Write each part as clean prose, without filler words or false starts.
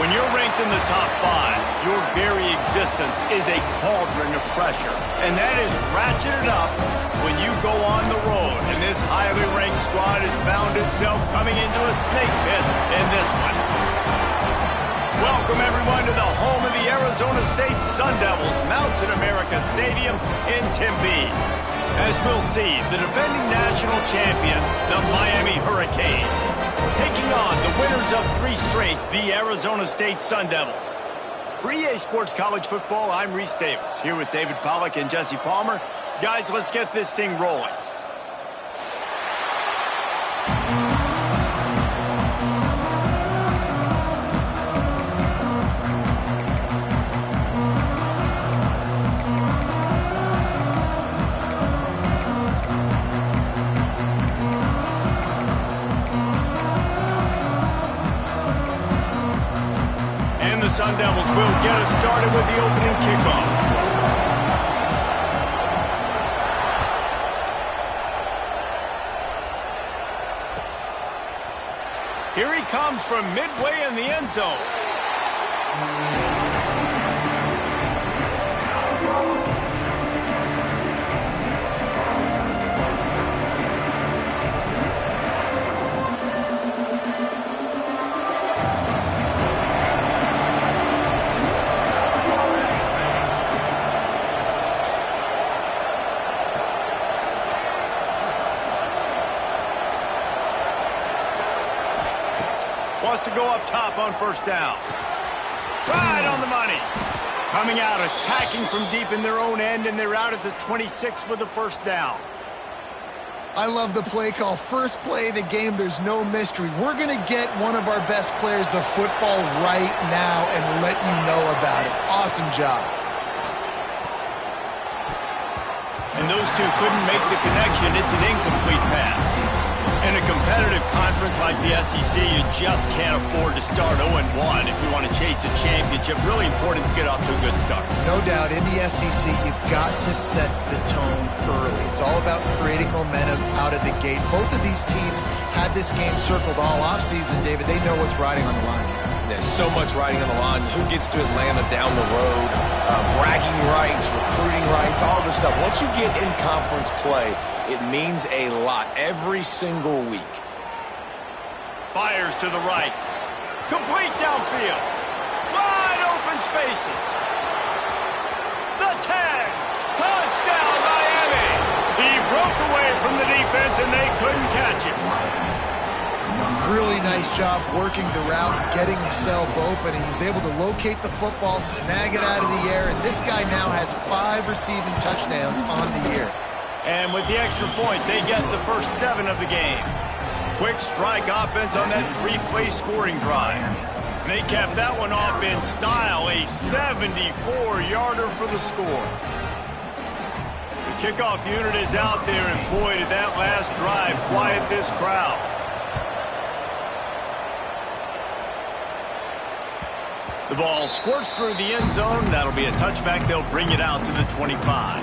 When you're ranked in the top 5, your very existence is a cauldron of pressure. And that is ratcheted up when you go on the road. And this highly ranked squad has found itself coming into a snake pit in this one. Welcome, everyone, to the home of the Arizona State Sun Devils, Mountain America Stadium in Tempe. As we'll see, the defending national champions, the Miami Hurricanes, taking on the winners of 3 straight, the Arizona State Sun Devils. For EA Sports College Football, I'm Reese Davis, here with David Pollack and Jesse Palmer. Guys, let's get this thing rolling. Sun Devils will get us started with the opening kickoff. Here he comes from midway in the end zone. Wants to go up top on first down. Right on the money. Coming out, attacking from deep in their own end, and they're out at the 26 with the first down. I love the play call. First play of the game, there's no mystery. We're going to get one of our best players the football right now and let you know about it. Awesome job. And those two couldn't make the connection. It's an incomplete pass. In a competitive conference like the SEC, you just can't afford to start 0-1 if you want to chase a championship. Really important to get off to a good start. No doubt, in the SEC, you've got to set the tone early. It's all about creating momentum out of the gate. Both of these teams had this game circled all offseason, David. They know what's riding on the line. There's so much riding on the line. Who gets to Atlanta down the road? Bragging rights, recruiting rights, all this stuff. Once you get in conference play, it means a lot every single week. Fires to the right. Complete downfield. Wide open spaces. The tag. Touchdown, Miami. He broke away from the defense and they couldn't catch him. Really nice job working the route, getting himself open. He was able to locate the football, snag it out of the air, and this guy now has 5 receiving touchdowns on the year. And with the extra point, they get the first 7 of the game. Quick strike offense on that 3-play scoring drive. They kept that one off in style, a 74-yarder for the score. The kickoff unit is out there, and boy, did that last drive quiet this crowd. The ball squirts through the end zone. That'll be a touchback. They'll bring it out to the 25.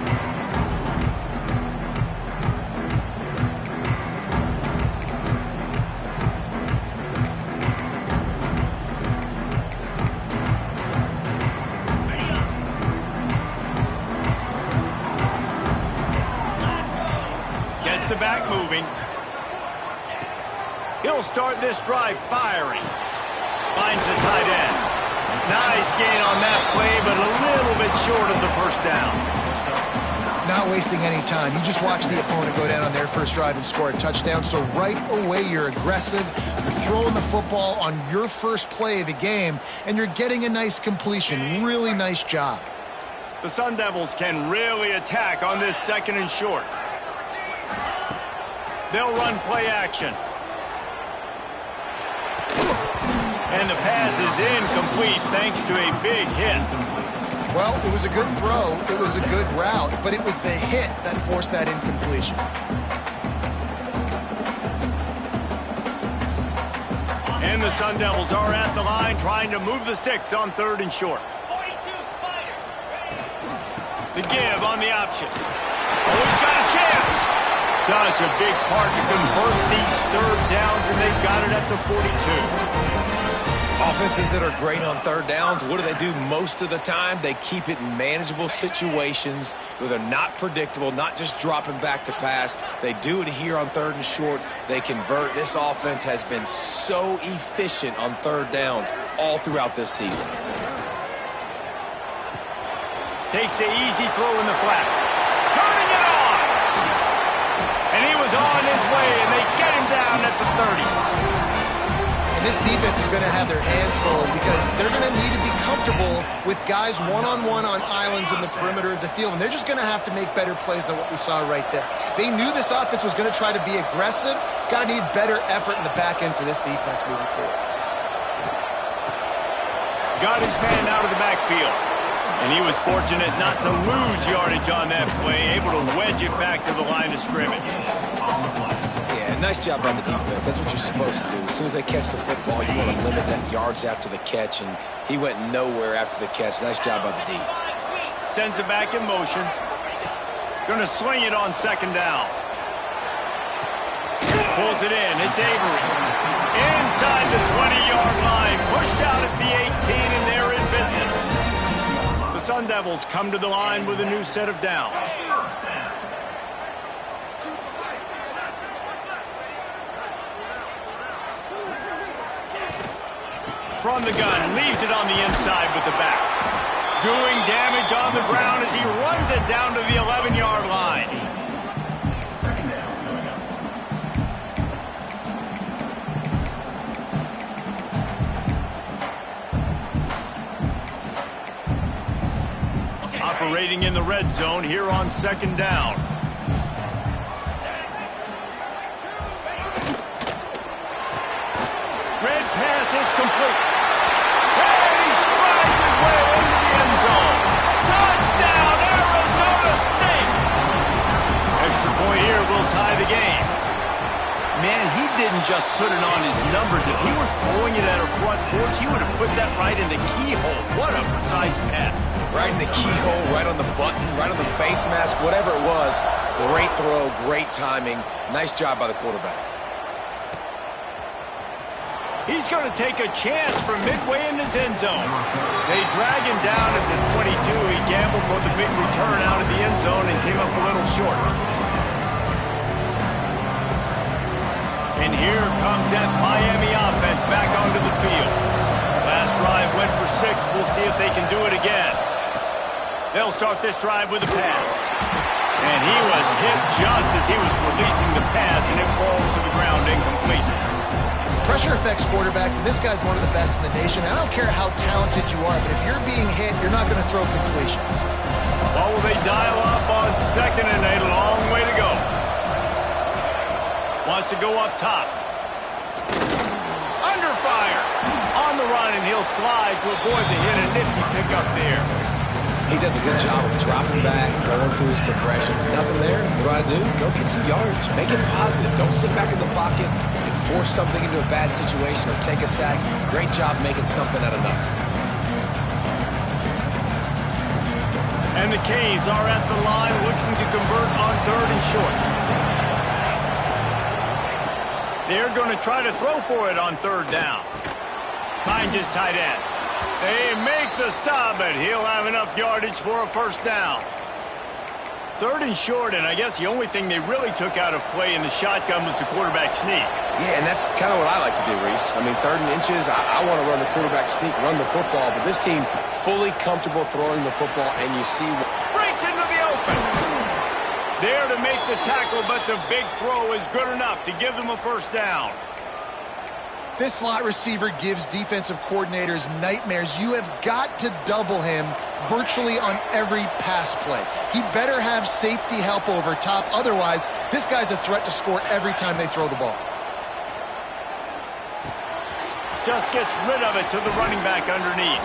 Gets the back moving. He'll start this drive firing. Finds the tight end. Nice gain on that play, but a little bit short of the first down. Not wasting any time. You just watch the opponent go down on their first drive and score a touchdown. So right away, you're aggressive. You're throwing the football on your first play of the game, and you're getting a nice completion. Really nice job. The Sun Devils can really attack on this second and short. They'll run play action. And the pass is incomplete thanks to a big hit. Well, it was a good throw. It was a good route, but it was the hit that forced that incompletion. And the Sun Devils are at the line trying to move the sticks on 3rd and short. 42 Spider. The give on the option. Oh, he's got a chance. Such a big part to convert these 3rd downs, and they got it at the 42. Offenses that are great on third downs, what do most of the time? They keep it in manageable situations where they're not predictable, not just dropping back to pass. They do it here on third and short. They convert. This offense has been so efficient on third downs all throughout this season. Takes the easy throw in the flat. Turning it on! And he was on his way, and they get him down at the 30. And this defense is going to have their hands full because they're going to need to be comfortable with guys one-on-one on islands in the perimeter of the field. And they're just going to have to make better plays than what we saw right there. They knew this offense was going to try to be aggressive. Got to need better effort in the back end for this defense moving forward. Got his man out of the backfield. And he was fortunate not to lose yardage on that play, able to wedge it back to the line of scrimmage. Nice job by the defense. That's what you're supposed to do. As soon as they catch the football, you want to limit that yards after the catch, and he went nowhere after the catch. Nice job by the D. Sends it back in motion. Going to swing it on second down. Pulls it in. It's Avery. Inside the 20-yard line. Pushed out at the 18, and they're in business. The Sun Devils come to the line with a new set of downs. From the gun, leaves it on the inside with the back. Doing damage on the ground as he runs it down to the 11-yard line. Operating in the red zone here on second down. Red pass, it's complete. And he strides his way into the end zone. Touchdown, Arizona State! Extra point here will tie the game. Man, he didn't just put it on his numbers. If he were throwing it at a front porch, he would have put that right in the keyhole. What a precise pass. Right in the keyhole, right on the button, right on the face mask, whatever it was. Great throw, great timing. Nice job by the quarterback. He's going to take a chance from midway in his end zone. They drag him down at the 22. He gambled for the big return out of the end zone and came up a little short. And here comes that Miami offense back onto the field. Last drive went for 6. We'll see if they can do it again. They'll start this drive with a pass. And he was hit just as he was releasing the pass, and it falls to the ground incomplete. Pressure affects quarterbacks, and this guy's one of the best in the nation. I don't care how talented you are, but if you're being hit, you're not going to throw completions. Well, will they dial up on second and a long way to go? Wants to go up top. Under fire. On the run, and he'll slide to avoid the hit, and nifty pickup there. He does a good job of dropping back, going through his progressions. Nothing there. What do? Go get some yards. Make it positive. Don't sit back in the pocket and force something into a bad situation or take a sack. Great job making something out of nothing. And the Canes are at the line looking to convert on third and short. They're going to try to throw for it on third down. Finds his tight end. They make the stop, but he'll have enough yardage for a first down. Third and short, and I guess the only thing they really took out of play in the shotgun was the quarterback sneak. Yeah, and that's kind of what I like to do, Reese. I mean, third and inches, I want to run the quarterback sneak, run the football, but this team fully comfortable throwing the football, and you see... Breaks into the open. There to make the tackle, but the big throw is good enough to give them a first down. This slot receiver gives defensive coordinators nightmares. You have got to double him virtually on every pass play. He better have safety help over top. Otherwise, this guy's a threat to score every time they throw the ball. Just gets rid of it to the running back underneath.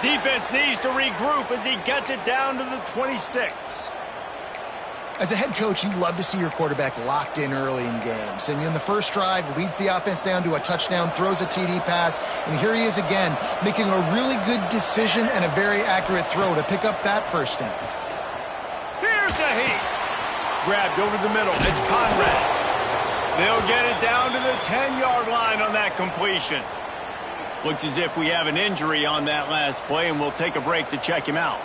Defense needs to regroup as he gets it down to the 26. As a head coach, you love to see your quarterback locked in early in games. And in the first drive, leads the offense down to a touchdown, throws a TD pass, and here he is again, making a really good decision and a very accurate throw to pick up that first down. Here's a heat. Grabbed over the middle. It's Conrad. They'll get it down to the 10-yard line on that completion. Looks as if we have an injury on that last play, and we'll take a break to check him out.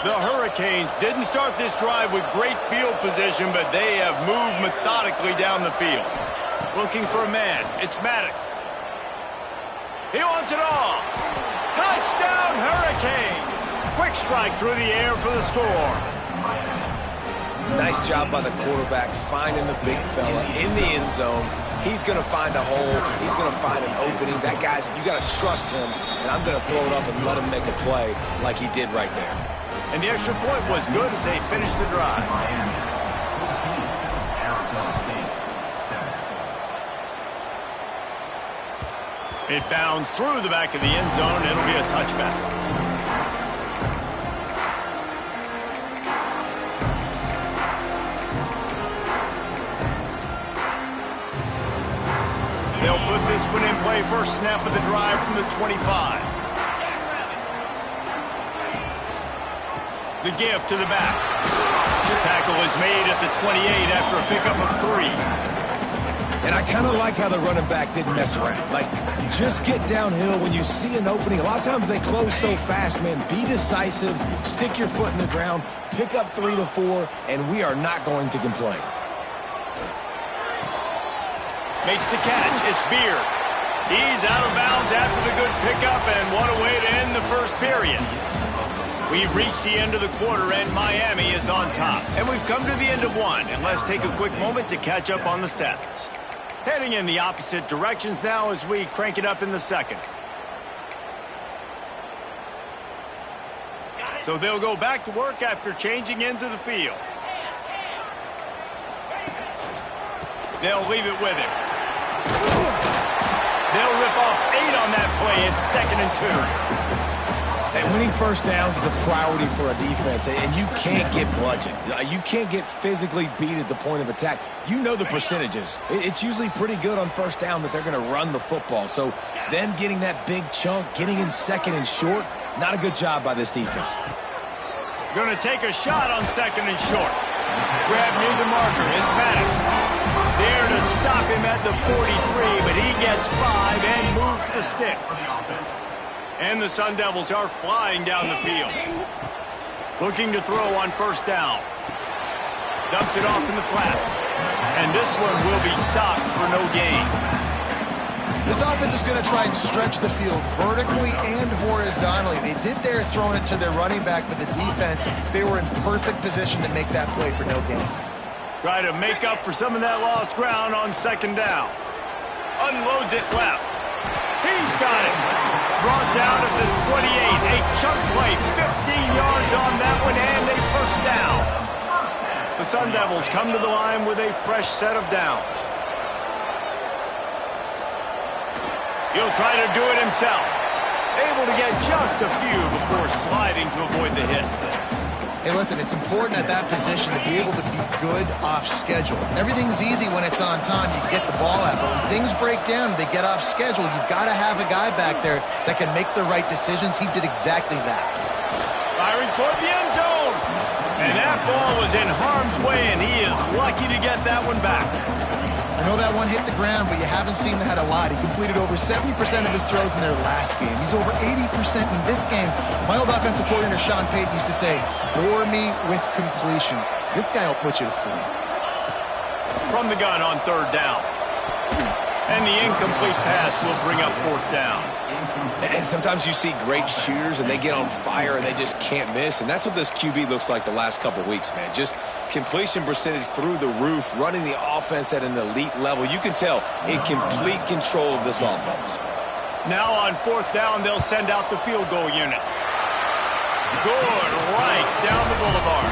The Hurricanes didn't start this drive with great field position, but they have moved methodically down the field. Looking for a man. It's Maddox. He wants it all. Touchdown, Hurricanes! Quick strike through the air for the score. Nice job by the quarterback finding the big fella in the end zone. He's going to find a hole. He's going to find an opening. That guy's, you got to trust him, and I'm going to throw it up and let him make a play like he did right there. And the extra point was good as they finished the drive. It bounds through the back of the end zone. It'll be a touchback. They'll put this one in play first snap of the drive from the 25. The give to the back. The tackle is made at the 28 after a pickup of 3. And I kind of like how the running back didn't mess around. Like, just get downhill when you see an opening. A lot of times they close so fast, man. Be decisive, stick your foot in the ground, pick up 3 to 4, and we are not going to complain. Makes the catch. It's Beard. He's out of bounds after the good pickup, and what a way to end the first period. We've reached the end of the quarter, and Miami is on top. And we've come to the end of one, and let's take a quick moment to catch up on the stats. Heading in the opposite directions now as we crank it up in the second. So they'll go back to work after changing into the field. They'll leave it with him. They'll rip off 8 on that play. It's 2nd and 2. And winning first downs is a priority for a defense, and you can't get bludgeoned. You can't get physically beat at the point of attack. You know the percentages. It's usually pretty good on first down that they're going to run the football. So them getting that big chunk, getting in 2nd and short, not a good job by this defense. Going to take a shot on 2nd and short. Grab near the marker is Maddox. There to stop him at the 43, but he gets 5 and moves the sticks. And the Sun Devils are flying down the field. Looking to throw on first down. Dumps it off in the flats. And this one will be stopped for no gain. This offense is going to try and stretch the field vertically and horizontally. They did their throwing it to their running back, but the defense, they were in perfect position to make that play for no gain. Try to make up for some of that lost ground on 2nd down. Unloads it left. He's got it. Brought down at the 28. A chunk play. 15 yards on that one and a first down. The Sun Devils come to the line with a fresh set of downs. He'll try to do it himself. Able to get just a few before sliding to avoid the hit. Hey, listen, it's important at that position to be able to be good off schedule. Everything's easy when it's on time. You get the ball out. But when things break down, they get off schedule. You've got to have a guy back there that can make the right decisions. He did exactly that. Firing toward the end zone. And that ball was in harm's way, and he is lucky to get that one back. I know that one hit the ground, but you haven't seen that a lot. He completed over 70% of his throws in their last game. He's over 80% in this game. My old offensive coordinator, Sean Payton, used to say, bore me with completions. This guy will put you to sleep. From the gun on 3rd down. And the incomplete pass will bring up 4th down. And sometimes you see great shooters, and they get on fire, and they just can't miss. And that's what this QB looks like the last couple weeks, man. Just completion percentage through the roof, running the offense at an elite level. You can tell in complete control of this offense. Now on 4th down, they'll send out the field goal unit. Good right down the boulevard.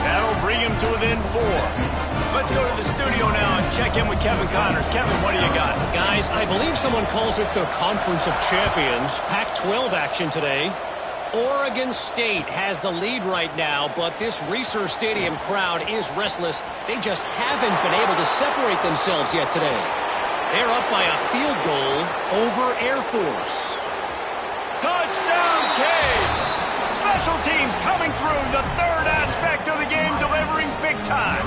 That'll bring him to within 4. Let's go to the studio now and check in with Kevin Connors. Kevin, what do you got? Guys, I believe someone calls it the Conference of Champions. Pac-12 action today. Oregon State has the lead right now, but this Reser Stadium crowd is restless. They just haven't been able to separate themselves yet today. They're up by a field goal over Air Force. Touchdown, Canes! Special teams coming through, the third aspect of the game, delivering big time.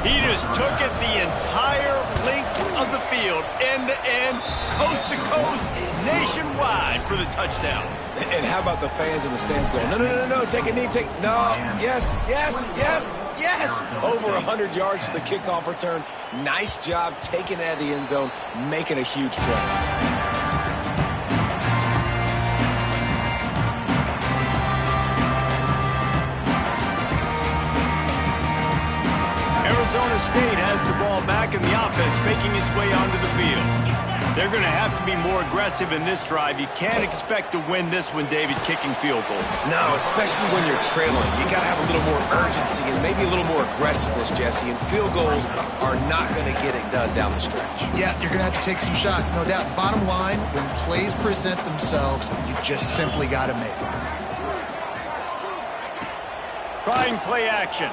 He just took it the entire length of the field, end to end, coast to coast, nationwide for the touchdown. And how about the fans in the stands going, no, no, no, no, no, take a knee, no, yes, yes, yes, yes. Over 100 yards to the kickoff return. Nice job taking it out of the end zone, making a huge play. Arizona State has the ball back in the offense, making its way onto the field. They're going to have to be more aggressive in this drive. You can't expect to win this one, David, kicking field goals. No, especially when you're trailing. You got to have a little more urgency and maybe a little more aggressiveness, Jesse. And field goals are not going to get it done down the stretch. Yeah, you're going to have to take some shots, no doubt. Bottom line, when plays present themselves, you just simply got to make them. Trying play action.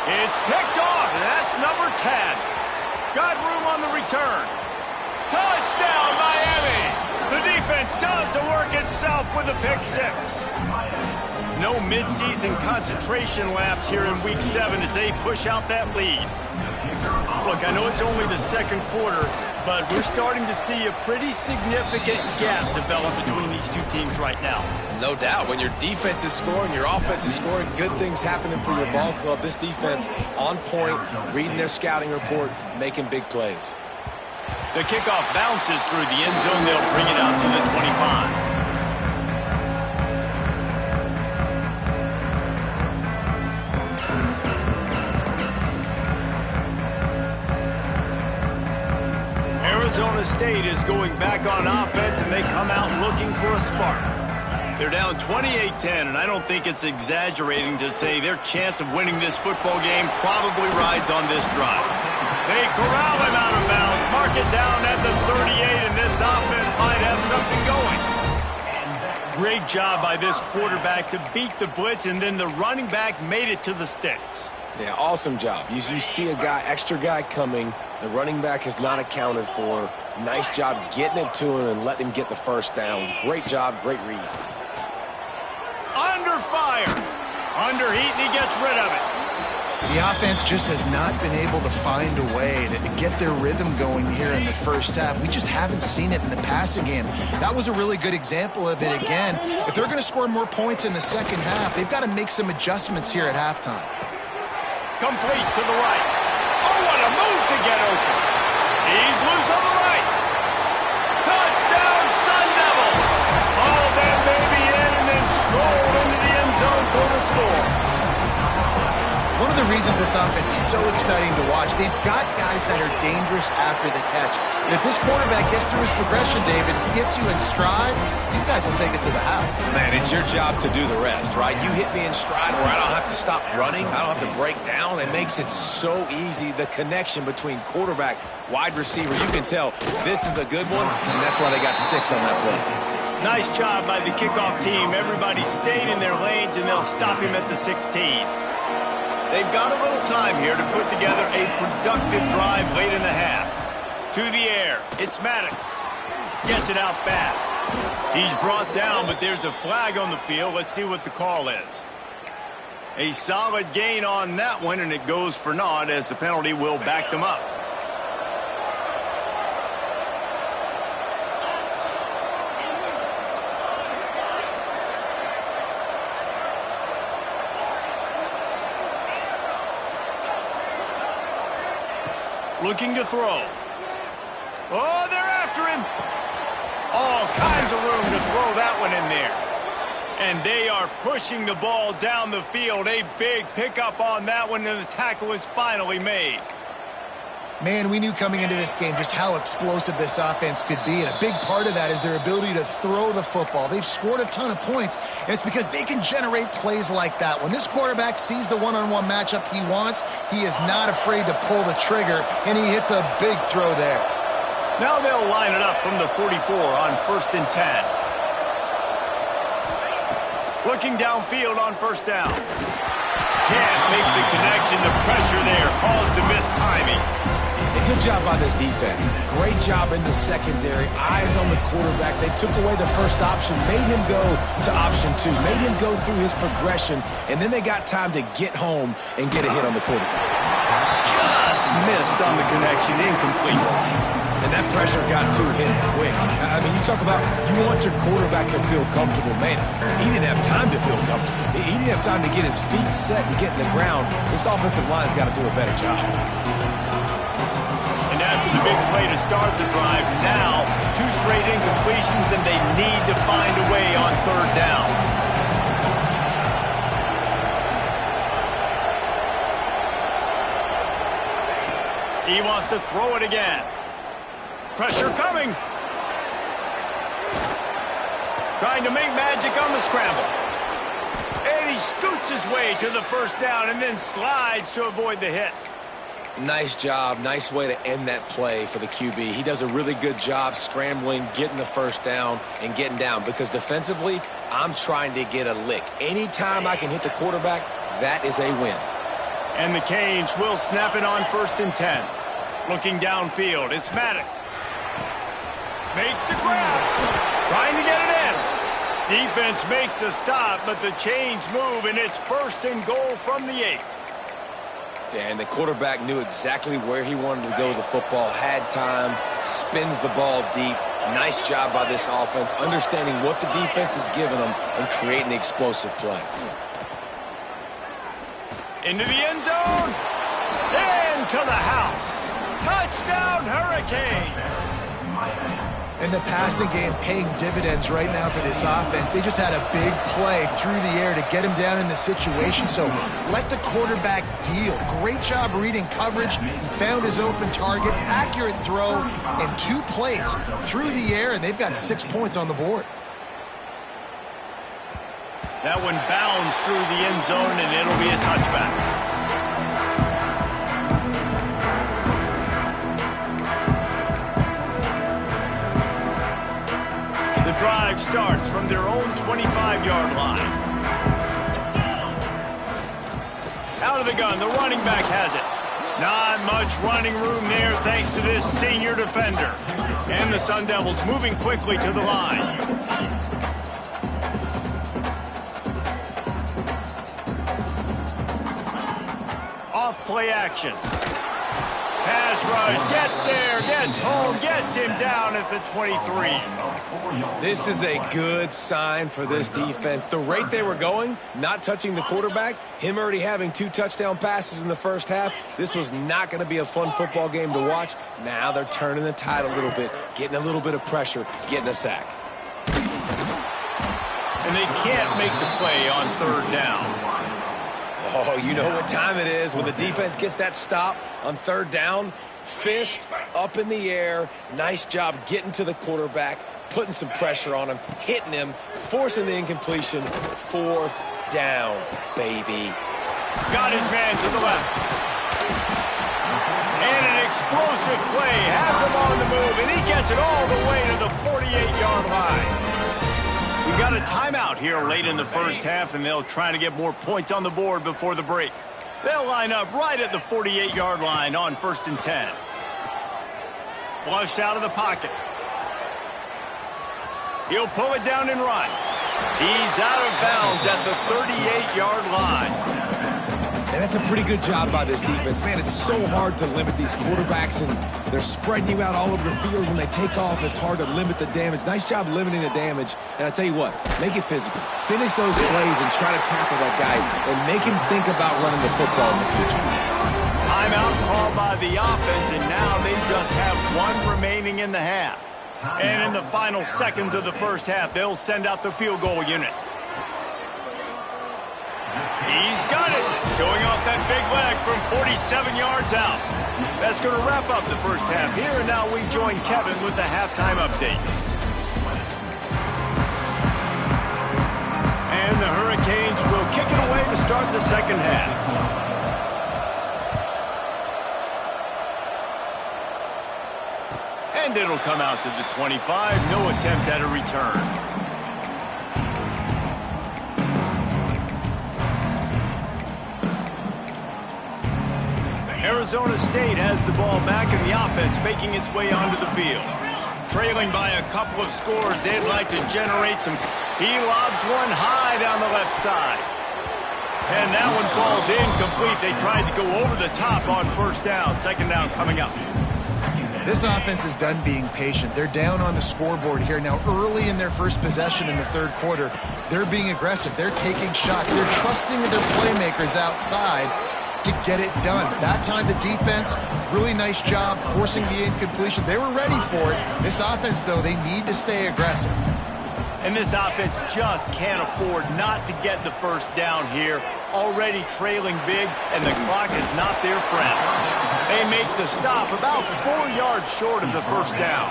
It's picked off, and that's number 10. Got room on the return. Touchdown, Miami! The defense does the work itself with a pick six. No midseason concentration lapse here in Week 7 as they push out that lead. Look, I know it's only the second quarter, but we're starting to see a pretty significant gap develop between these two teams right now. No doubt. When your defense is scoring, your offense is scoring, good things happening for your ball club. This defense on point, reading their scouting report, making big plays. The kickoff bounces through the end zone. They'll bring it out to the 25. Arizona State is going back on offense, and they come out looking for a spark. They're down 28-10, and I don't think it's exaggerating to say their chance of winning this football game probably rides on this drive. They corral him out of bounds, mark it down at the 38, and this offense might have something going. Great job by this quarterback to beat the blitz, and then the running back made it to the sticks. Yeah, awesome job. You see a extra guy coming. The running back is not accounted for. Nice job getting it to him and letting him get the first down. Great job, great read. Under fire. Under heat, and he gets rid of it. The offense just has not been able to find a way to get their rhythm going here in the first half. We just haven't seen it in the passing game. That was a really good example of it again. If they're going to score more points in the second half, they've got to make some adjustments here at halftime. Complete to the right. Oh, what a move to get open. He's loose on the right. Touchdown, Sun Devils. Oh, that baby in and then strolled into the end zone for the score. One of the reasons this offense is so exciting to watch, they've got guys that are dangerous after the catch. And if this quarterback gets through his progression, David, hits you in stride, these guys will take it to the house. Man, it's your job to do the rest, right? You hit me in stride where I don't have to stop running. I don't have to break down. It makes it so easy. The connection between quarterback, wide receiver, you can tell this is a good one, and that's why they got 6 on that play. Nice job by the kickoff team. Everybody stayed in their lanes, and they'll stop him at the 16. They've got a little time here to put together a productive drive late in the half. To the air, it's Maddox. Gets it out fast. He's brought down, but there's a flag on the field. Let's see what the call is. A solid gain on that one, and it goes for naught as the penalty will back them up. Looking to throw. Oh, they're after him. All kinds of room to throw that one in there. And they are pushing the ball down the field. A big pickup on that one, and the tackle is finally made. Man, we knew coming into this game just how explosive this offense could be, and a big part of that is their ability to throw the football. They've scored a ton of points, and it's because they can generate plays like that. When this quarterback sees the one-on-one matchup he wants, he is not afraid to pull the trigger, and he hits a big throw there. Now they'll line it up from the 44 on 1st and 10. Looking downfield on 1st down. Can't make the connection. The pressure there caused the missed timing. Good job by this defense. Great job in the secondary. Eyes on the quarterback. They took away the first option, made him go to option 2, made him go through his progression, and then they got time to get home and get a hit on the quarterback. Just missed on the connection. Incomplete. And that pressure got to him quick. I mean, you talk about you want your quarterback to feel comfortable. Man, he didn't have time to feel comfortable. He didn't have time to get his feet set and get in the ground. This offensive line's got to do a better job. After the big play to start the drive, now 2 straight incompletions, and they need to find a way on 3rd down. He wants to throw it again. Pressure coming. Trying to make magic on the scramble. And he scoots his way to the 1st down and then slides to avoid the hit. Nice job. Nice way to end that play for the QB. He does a really good job scrambling, getting the 1st down, and getting down. Because defensively, I'm trying to get a lick. Anytime I can hit the quarterback, that is a win. And the Canes will snap it on 1st and 10. Looking downfield, it's Maddox. Makes the grab. Trying to get it in. Defense makes a stop, but the chains move, and it's 1st and goal from the 8. Yeah, and the quarterback knew exactly where he wanted to go with the football, had time, spins the ball deep. Nice job by this offense, understanding what the defense is giving them and creating the explosive play. Into the end zone. And to the house. Touchdown, Hurricanes. And the passing game paying dividends right now for this offense. They just had a big play through the air to get him down in the situation. So let the quarterback deal. Great job reading coverage. He found his open target, accurate throw, and 2 plays through the air, and they've got 6 points on the board. That one bounds through the end zone, and it'll be a touchback. The drive starts from their own 25-yard line. Out of the gun, the running back has it. Not much running room there thanks to this senior defender. And the Sun Devils moving quickly to the line. Off play action. Pass rush, gets there, gets home, gets him down at the 23. This is a good sign for this defense. The rate they were going, not touching the quarterback, him already having 2 touchdown passes in the 1st half, this was not going to be a fun football game to watch. Now they're turning the tide a little bit, getting a little bit of pressure, getting a sack. And they can't make the play on 3rd down. Oh, you know what time it is when the defense gets that stop on 3rd down. Fist up in the air. Nice job getting to the quarterback, putting some pressure on him, hitting him, forcing the incompletion. 4th down, baby. Got his man to the left. And an explosive play has him on the move, and he gets it all the way to the 48-yard line. We got a timeout here late in the 1st half, and they'll try to get more points on the board before the break. They'll line up right at the 48-yard line on 1st and 10. Flushed out of the pocket. He'll pull it down and run. He's out of bounds at the 38-yard line. And that's a pretty good job by this defense. Man, it's so hard to limit these quarterbacks, and they're spreading you out all over the field. When they take off, it's hard to limit the damage. Nice job limiting the damage. And I tell you what, make it physical. Finish those plays and try to tackle that guy and make him think about running the football in the future. Timeout called by the offense, and now they just have 1 remaining in the half. And in the final seconds of the 1st half, they'll send out the field goal unit. He's got it, showing off that big leg from 47 yards out. That's going to wrap up the 1st half here, and now we join Kevin with the halftime update. And the Hurricanes will kick it away to start the 2nd half. And it'll come out to the 25, no attempt at a return. Arizona State has the ball back and the offense making its way onto the field. Trailing by a couple of scores, they'd like to generate some. He lobs one high down the left side. And that one falls incomplete. They tried to go over the top on first down. Second down coming up. This offense is done being patient. They're down on the scoreboard here. Now, early in their first possession in the third quarter, they're being aggressive. They're taking shots. They're trusting their playmakers outside to get it done. That time, the defense, really nice job forcing the incompletion. They were ready for it. This offense, though, they need to stay aggressive. And this offense just can't afford not to get the first down here. Already trailing big, and the clock is not their friend. They make the stop about 4 yards short of the first down.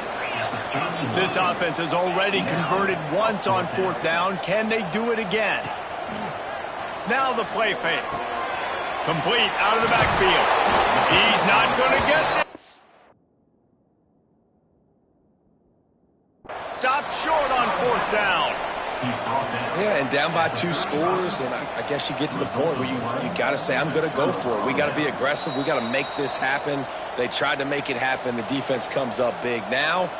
This offense has already converted once on fourth down. Can they do it again? Now the play fake. Complete out of the backfield. He's not going to get there. Stopped short on fourth down. Yeah, and down by 2 scores, and I guess you get to the point where you got to say, I'm going to go for it. We got to be aggressive. We got to make this happen. They tried to make it happen. The defense comes up big. Now,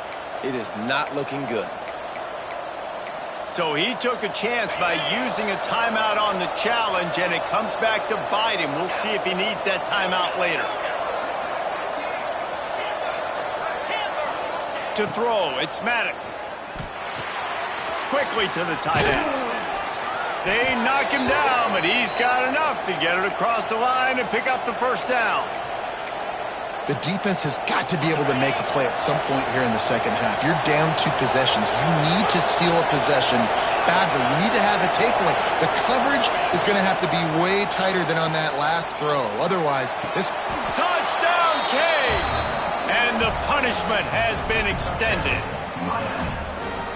it is not looking good. So he took a chance by using a timeout on the challenge, and it comes back to bite him. We'll see if he needs that timeout later. To throw, it's Maddox. Quickly to the tight end. They knock him down, but he's got enough to get it across the line and pick up the first down. The defense has got to be able to make a play at some point here in the second half. You're down 2 possessions. You need to steal a possession badly. You need to have a takeaway. The coverage is going to have to be way tighter than on that last throw. Otherwise, this... Touchdown, Canes! And the punishment has been extended.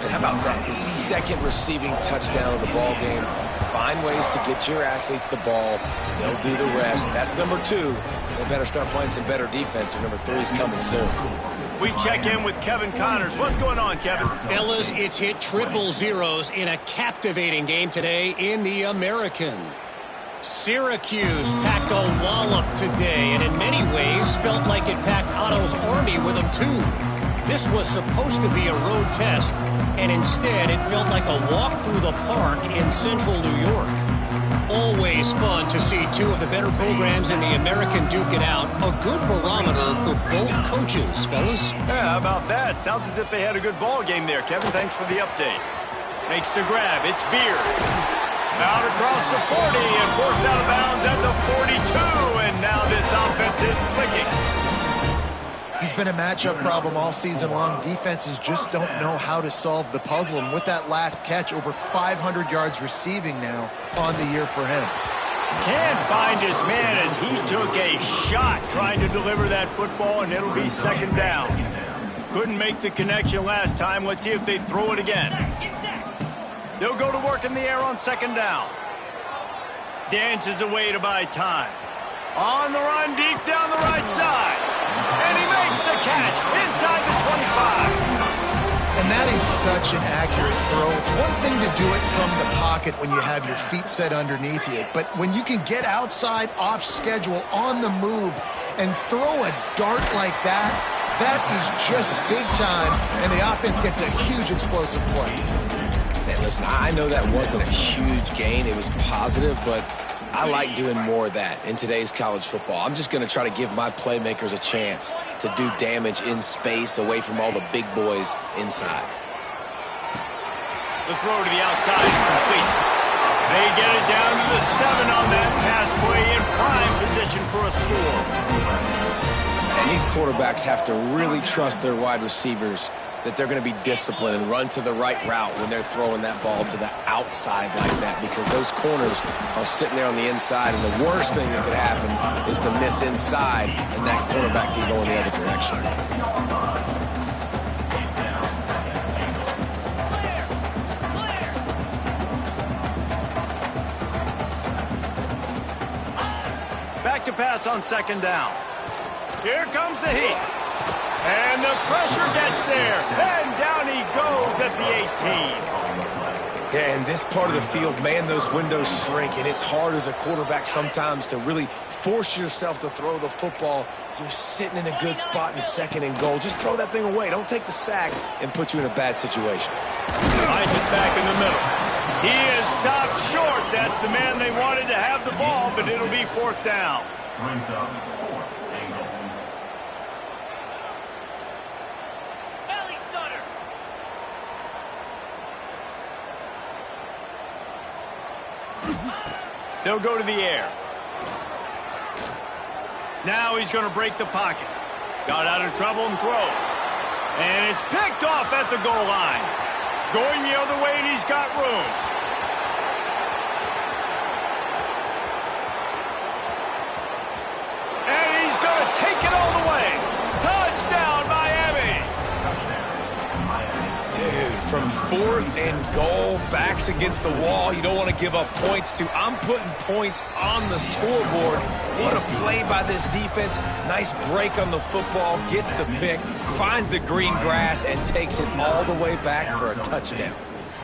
And how about that? His second receiving touchdown of the ball game. Find ways to get your athletes the ball. They'll do the rest. That's number 2. They better start playing some better defense, or number 3 is coming soon. We check in with Kevin Connors. What's going on, Kevin? Fellas, it's hit triple zeros in a captivating game today in the American. Syracuse packed a wallop today, and in many ways felt like it packed Otto's Army with them too. This was supposed to be a road test, and instead it felt like a walk through the park in central New York. Always fun to see 2 of the better programs in the American duke it out. A good barometer for both coaches, fellas. Yeah, how about that? Sounds as if they had a good ball game there, Kevin. Thanks for the update. Makes the grab. It's Beard. Out across the 40 and forced out of bounds at the 42, and now this offense is clicking. He's been a matchup problem all season long. Defenses just don't know how to solve the puzzle. And with that last catch, over 500 yards receiving now on the year for him. Can't find his man as he took a shot trying to deliver that football, and it'll be second down. Couldn't make the connection last time. Let's see if they throw it again. They'll go to work in the air on second down. Dances away to buy time. On the run, deep down the right side. And he makes the catch inside the 25. And that is such an accurate throw. It's one thing to do it from the pocket when you have your feet set underneath you. But when you can get outside, off schedule, on the move, and throw a dart like that, that is just big time. And the offense gets a huge explosive play. Man, listen, I know that wasn't a huge gain. It was positive, but I like doing more of that in today's college football. I'm just going to try to give my playmakers a chance to do damage in space away from all the big boys inside. The throw to the outside is complete. They get it down to the 7 on that pass play in prime position for a score. And these quarterbacks have to really trust their wide receivers that they're going to be disciplined and run to the right route when they're throwing that ball to the outside like that, because those corners are sitting there on the inside, and the worst thing that could happen is to miss inside and that quarterback can go in the other direction. Back to pass on second down. Here comes the heat. And the pressure gets there. And down he goes at the 18. Yeah, in this part of the field, man, those windows shrink, and it's hard as a quarterback sometimes to really force yourself to throw the football. You're sitting in a good spot in second and goal. Just throw that thing away. Don't take the sack and put you in a bad situation. Hines is back in the middle. He is stopped short. That's the man they wanted to have the ball, but it'll be 4th down. Brings up 4th and goal. They'll go to the air. Now he's going to break the pocket. Got out of trouble and throws. And it's picked off at the goal line. Going the other way, and he's got room. And he's going to take it all the way. Touchdown, Miami. Dude, from 4th and goal, backs against the wall, you don't want to give up points to. I'm putting points on the scoreboard. What a play by this defense. Nice break on the football, gets the pick, finds the green grass, and takes it all the way back for a touchdown.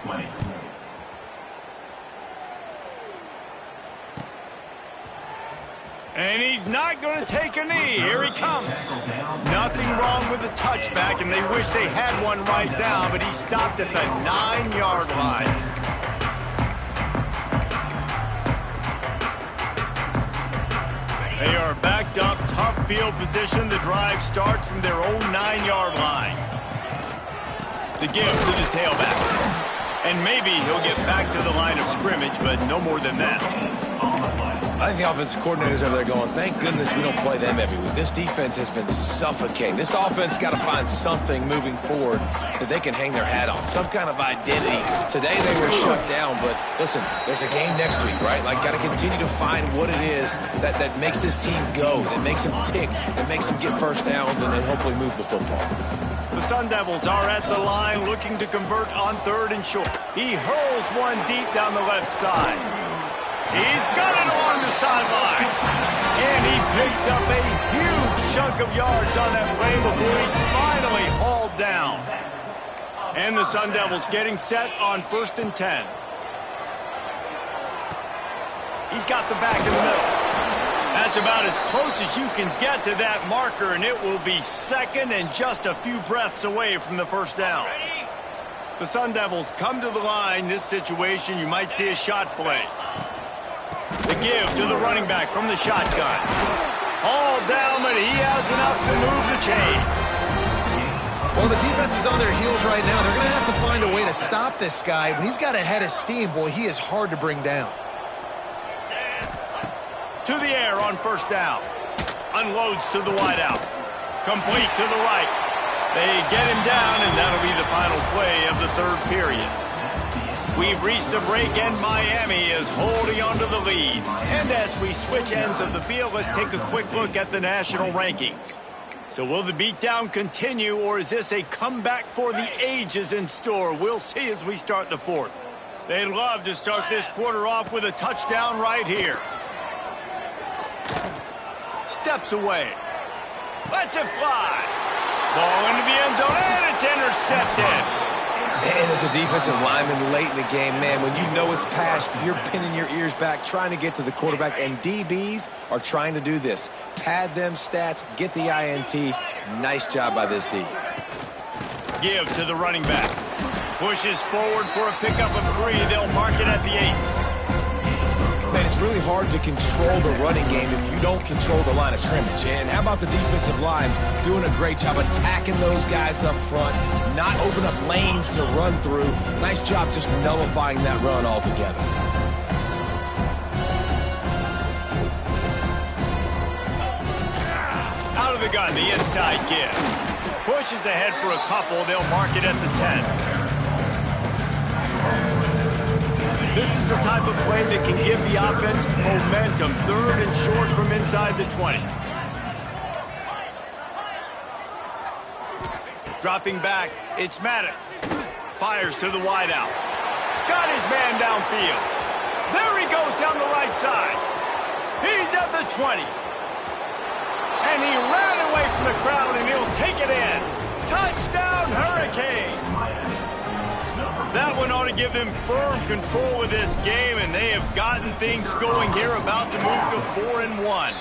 20. And he's not going to take a knee. Here he comes. Nothing wrong with the touchback, and they wish they had one right now, but he stopped at the 9-yard line. They are backed up, tough field position. The drive starts from their own 9-yard line. The give to the tailback. And maybe he'll get back to the line of scrimmage, but no more than that. I think the offensive coordinators over there going, thank goodness we don't play them every week. This defense has been suffocating. This offense got to find something moving forward that they can hang their hat on, some kind of identity. Today they were shut down, but listen, there's a game next week, right? Like, got to continue to find what it is that makes this team go, that makes them tick, that makes them get first downs, and then hopefully move the football. The Sun Devils are at the line looking to convert on 3rd and short. He hurls one deep down the left side. He's got it along the sideline. And he picks up a huge chunk of yards on that play before he's finally hauled down. And the Sun Devils getting set on 1st and 10. He's got the back in the middle. That's about as close as you can get to that marker, and it will be 2nd and just a few breaths away from the 1st down. The Sun Devils come to the line. This situation, you might see a shot play. The give to the running back from the shotgun. All down, but he has enough to move the chains. Well, the defense is on their heels right now. They're going to have to find a way to stop this guy. When he's got a head of steam, boy, he is hard to bring down. To the air on 1st down. Unloads to the wideout. Complete to the right. They get him down, and that'll be the final play of the 3rd period. We've reached a break, and Miami is holding on to the lead. And as we switch ends of the field, let's take a quick look at the national rankings. So will the beatdown continue, or is this a comeback for the ages in store? We'll see as we start the 4th. They'd love to start this quarter off with a touchdown right here. Steps away. Lets it fly. Ball into the end zone, and it's intercepted. And as a defensive lineman late in the game, man, when you know it's past, you're pinning your ears back, trying to get to the quarterback, and DBs are trying to do this. Pad them stats, get the INT. Nice job by this D. Give to the running back. Pushes forward for a pickup of 3. They'll mark it at the 8. Man, it's really hard to control the running game if you don't control the line of scrimmage. And how about the defensive line doing a great job attacking those guys up front, not open up lanes to run through. Nice job just nullifying that run altogether. Out of the gun, the inside give. Pushes ahead for a couple. They'll mark it at the 10. This is the type of play that can give the offense momentum. 3rd and short from inside the 20. Dropping back, it's Maddox. Fires to the wideout. Got his man downfield. There he goes down the right side. He's at the 20. And he ran away from the crowd, and he'll take it in. Touchdown, Hurricanes! That one ought to give them firm control of this game, and they have gotten things going here, about to move to 4-1.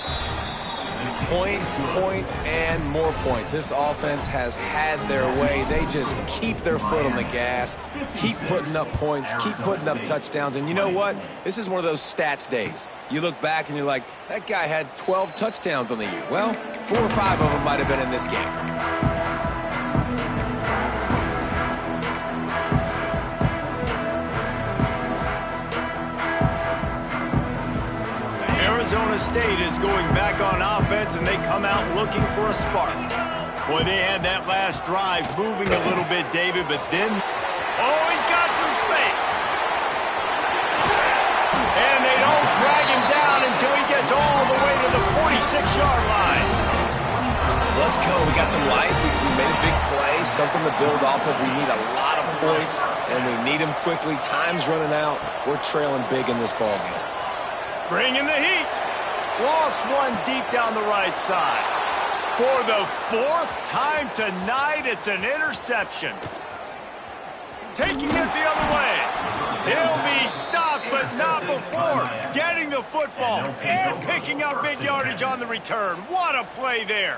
Points, points, and more points. This offense has had their way. They just keep their foot on the gas, keep putting up points, keep putting up touchdowns. And you know what? This is one of those stats days. You look back and you're like, that guy had 12 touchdowns on the year. Well, 4 or 5 of them might have been in this game. Arizona State is going back on offense, and they come out looking for a spark. Boy, they had that last drive moving a little bit, David, but then, oh, he's got some space. And they don't drag him down until he gets all the way to the 46-yard line. Let's go. We got some life. We made a big play, something to build off of. We need a lot of points, and we need them quickly. Time's running out. We're trailing big in this ballgame. Bringing the heat. Lost one deep down the right side. For the 4th time tonight, it's an interception. Taking it the other way. He'll be stopped, but not before getting the football and picking up big yardage on the return. What a play there.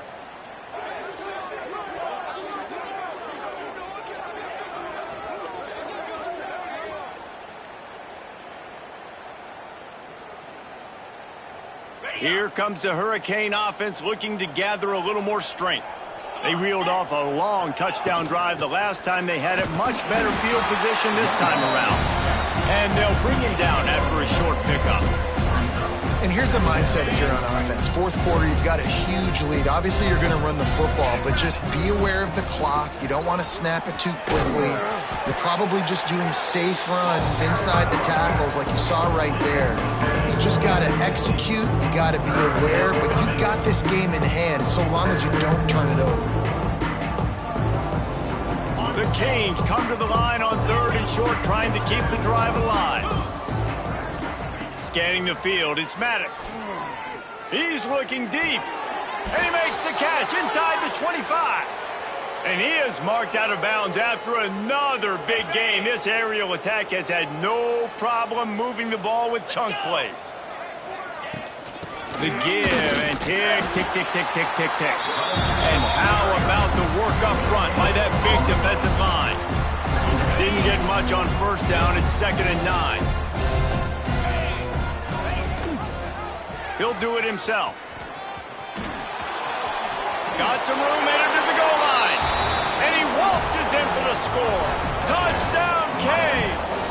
Here comes the Hurricane offense looking to gather a little more strength. They reeled off a long touchdown drive the last time they had it. Much better field position this time around. And they'll bring him down after a short pickup. And here's the mindset if you're on offense. 4th quarter, you've got a huge lead. Obviously, you're going to run the football, but just be aware of the clock. You don't want to snap it too quickly. You're probably just doing safe runs inside the tackles like you saw right there. You just got to execute. You got to be aware, but you've got this game in hand so long as you don't turn it over. The Canes come to the line on 3rd and short, trying to keep the drive alive. Scanning the field, it's Maddox. He's looking deep, and he makes the catch inside the 25. And he is marked out of bounds after another big game. This aerial attack has had no problem moving the ball with chunk plays. The give, and tick, tick, tick, tick, tick, tick, tick. And how about the work up front by that big defensive line? Didn't get much on 1st down. It's 2nd and 9. He'll do it himself. Got some room headed to the goal line. And he waltzes in for the score. Touchdown, Canes.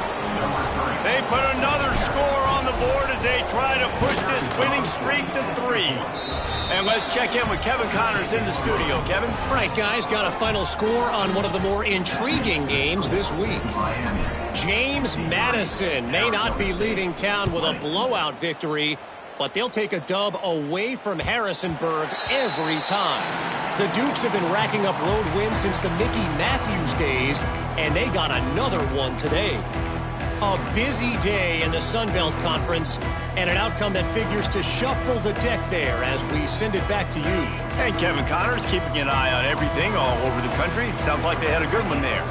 They put another score on the board as they try to push this winning streak to 3. And let's check in with Kevin Connors in the studio. Kevin? All right, guys, got a final score on one of the more intriguing games this week. James Madison may not be leaving town with a blowout victory, but they'll take a dub away from Harrisonburg every time. The Dukes have been racking up road wins since the Mickey Matthews days, and they got another one today. A busy day in the Sun Belt Conference, and an outcome that figures to shuffle the deck there as we send it back to you. And Kevin Connors keeping an eye on everything all over the country. Sounds like they had a good one there.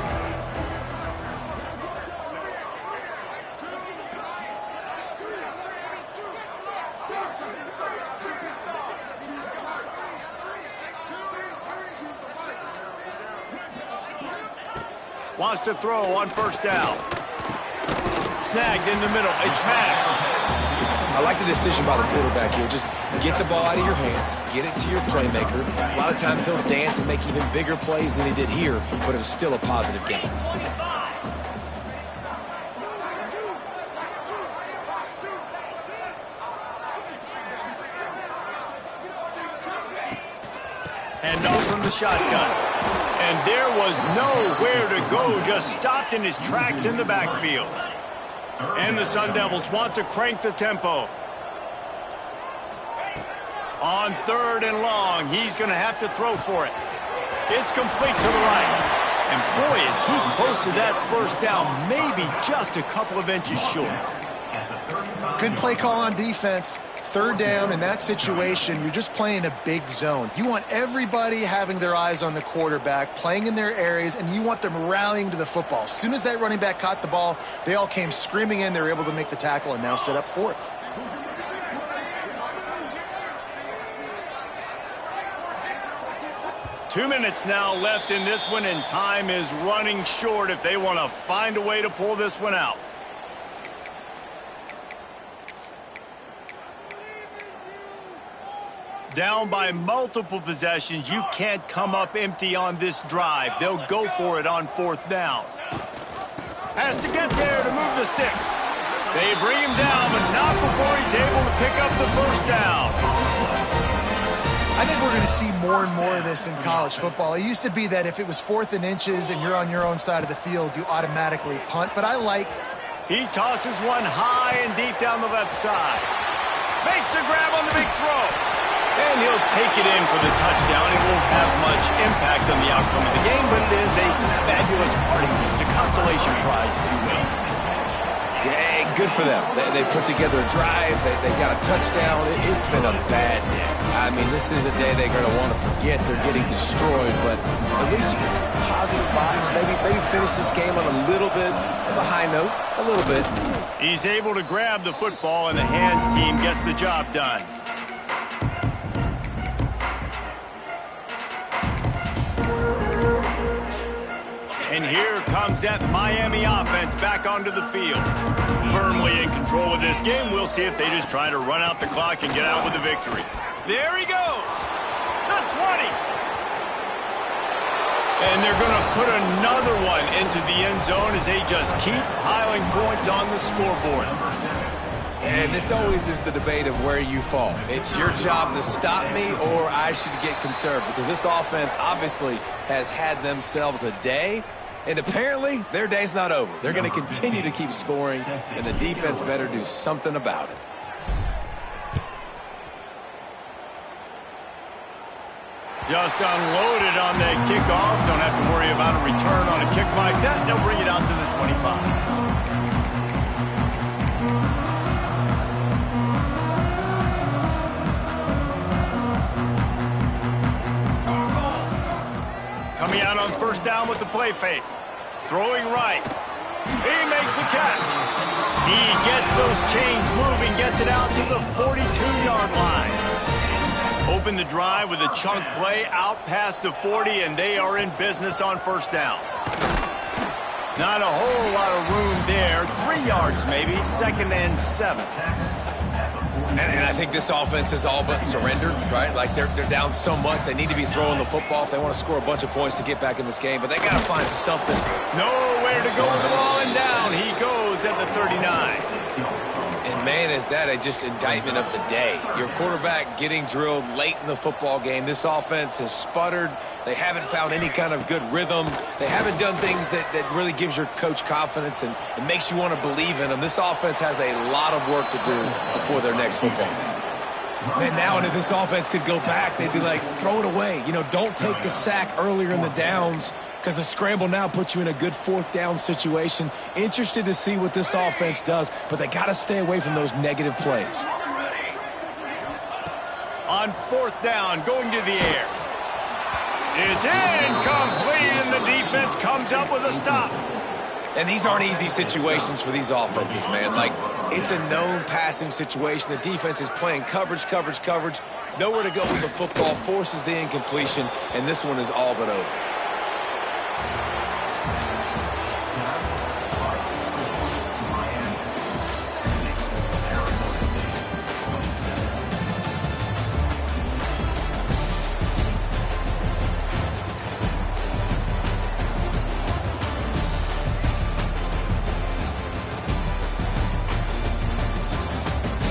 Wants to throw on 1st down. Snagged in the middle. It's Maddox. I like the decision by the quarterback here. Just get the ball out of your hands, get it to your playmaker. A lot of times he'll dance and make even bigger plays than he did here, but it was still a positive game. And off from the shotgun. And there was nowhere to go, just stopped in his tracks in the backfield. And the Sun Devils want to crank the tempo. On 3rd and long, he's going to have to throw for it. It's complete to the right. And boy, is he close to that 1st down, maybe just a couple of inches short. Good play call on defense. third down in that situation, you're just playing a big zone. You want everybody having their eyes on the quarterback, playing in their areas, and you want them rallying to the football. As soon as that running back caught the ball, they all came screaming in. They were able to make the tackle and now set up fourth. Two minutes now left in this one, and time is running short if they want to find a way to pull this one out. Down by multiple possessions, you can't come up empty on this drive. They'll go for it on fourth down. Has to get there to move the sticks. They bring him down, but not before he's able to pick up the first down. I think we're going to see more and more of this in college football. It used to be that if it was 4th and inches and you're on your own side of the field, you automatically punt. But I like... He tosses one high and deep down the left side. Makes the grab on the big throw. And he'll take it in for the touchdown. It won't have much impact on the outcome of the game, but it is a fabulous parting gift, a consolation prize, if you will. Yeah, good for them. They put together a drive. They got a touchdown. It's been a bad day. I mean, this is a day they're going to want to forget. They're getting destroyed, but at least you get some positive vibes. Maybe finish this game on a little bit of a high note. A little bit. He's able to grab the football, and the hands team gets the job done. And here comes that Miami offense back onto the field. Firmly in control of this game. We'll see if they just try to run out the clock and get out with a victory. There he goes. The 20. And they're going to put another one into the end zone as they just keep piling points on the scoreboard. And this always is the debate of where you fall. It's your job to stop me, or I should get conservative, because this offense obviously has had themselves a day. And apparently, their day's not over. They're going to continue to keep scoring, and the defense better do something about it. Just unloaded on that kickoff. Don't have to worry about a return on a kick like that. They'll bring it out to the 25. Coming out on first down with the play fake. Throwing right. He makes the catch. He gets those chains moving, gets it out to the 42-yard line. Open the drive with a chunk play out past the 40, and they are in business on first down. Not a whole lot of room there. 3 yards maybe, 2nd and 7. And I think this offense is all but surrendered, right? Like they're down so much, they need to be throwing the football if they want to score a bunch of points to get back in this game. But they got to find something. Nowhere to go with the ball, and down he goes at the 39. And man, is that a just indictment of the day. Your quarterback getting drilled late in the football game. This offense has sputtered. They haven't found any kind of good rhythm. They haven't done things that really gives your coach confidence and makes you want to believe in them. This offense has a lot of work to do before their next football game. Man, now and if this offense could go back, they'd be like, throw it away. You know, don't take the sack earlier in the downs, because the scramble now puts you in a good 4th down situation. Interested to see what this offense does, but they got to stay away from those negative plays. On 4th down, going to the air. It's incomplete, and the defense comes up with a stop. And these aren't easy situations for these offenses, man. Like, it's a known passing situation. The defense is playing coverage. Nowhere to go with the football, forces the incompletion, and this one is all but over.